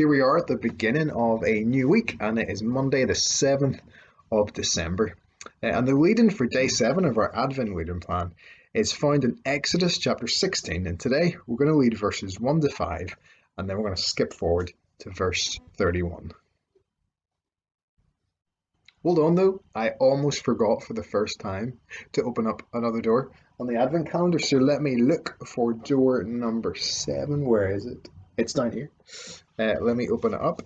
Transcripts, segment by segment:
here we are at the beginning of a new week, and it is Monday, the 7th of December. And the reading for day 7 of our Advent reading plan is found in Exodus chapter 16. And today we're going to read verses 1 to 5, and then we're going to skip forward to verse 31. Hold on though, I almost forgot for the first time to open up another door on the Advent calendar, so let me look for door number 7. Where is it? It's down here. Let me open it up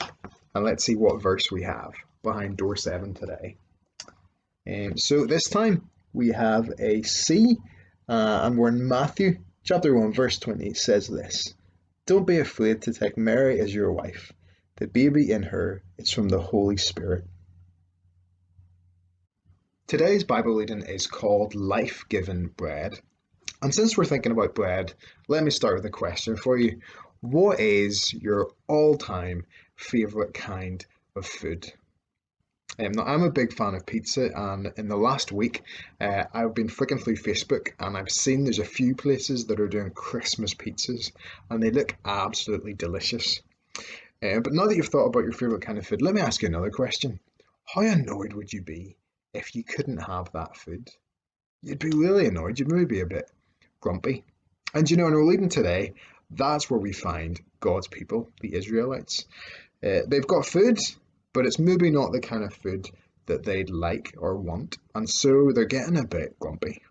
and let's see what verse we have behind door 7 today. So this time we have a C, and we're in Matthew chapter 1 verse 20. It says this: "Don't be afraid to take Mary as your wife. The baby in her is from the Holy Spirit." Today's Bible reading is called Life-Giving Bread. And since we're thinking about bread, let me start with a question for you. What is your all-time favourite kind of food? Now, I'm a big fan of pizza, and in the last week, I've been flicking through Facebook and I've seen there's a few places that are doing Christmas pizzas, and they look absolutely delicious. But now that you've thought about your favourite kind of food, let me ask you another question. How annoyed would you be if you couldn't have that food? You'd be really annoyed. You'd maybe be a bit grumpy. And in our reading today, that's where we find God's people, the Israelites. They've got food, but it's maybe not the kind of food that they'd like or want, and so they're getting a bit grumpy.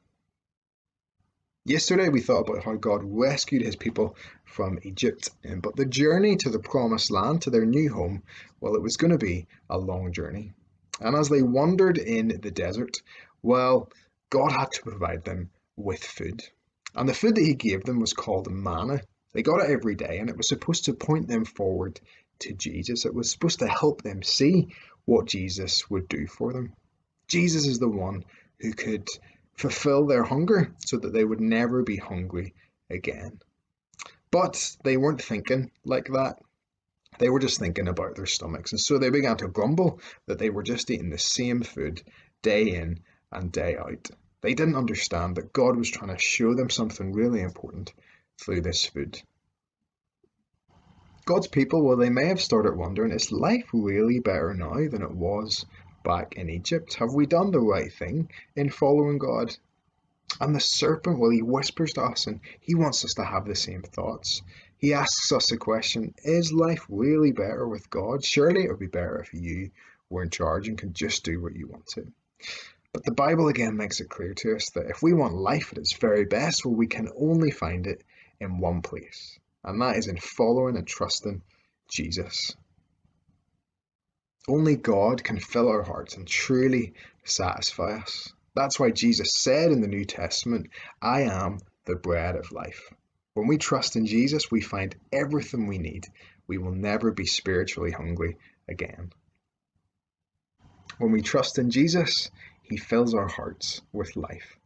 Yesterday we thought about how God rescued his people from Egypt, but the journey to the promised land, to their new home, well, it was going to be a long journey. And as they wandered in the desert, well, God had to provide them with food. And the food that he gave them was called manna. They got it every day, and it was supposed to point them forward to Jesus. It was supposed to help them see what Jesus would do for them. Jesus is the one who could fulfill their hunger so that they would never be hungry again. But they weren't thinking like that. They were just thinking about their stomachs, and so they began to grumble that they were just eating the same food day in and day out. They didn't understand that God was trying to show them something really important through this food. God's people, well, they may have started wondering, is life really better now than it was back in Egypt? Have we done the right thing in following God? And the serpent, well, he whispers to us, and he wants us to have the same thoughts. He asks us a question: is life really better with God? Surely it would be better if you were in charge and could just do what you want to. But the Bible again makes it clear to us that if we want life at its very best, well, we can only find it in one place, and that is in following and trusting Jesus. Only God can fill our hearts and truly satisfy us. That's why Jesus said in the New Testament, "I am the bread of life." When we trust in Jesus, we find everything we need. We will never be spiritually hungry again. When we trust in Jesus, he fills our hearts with life.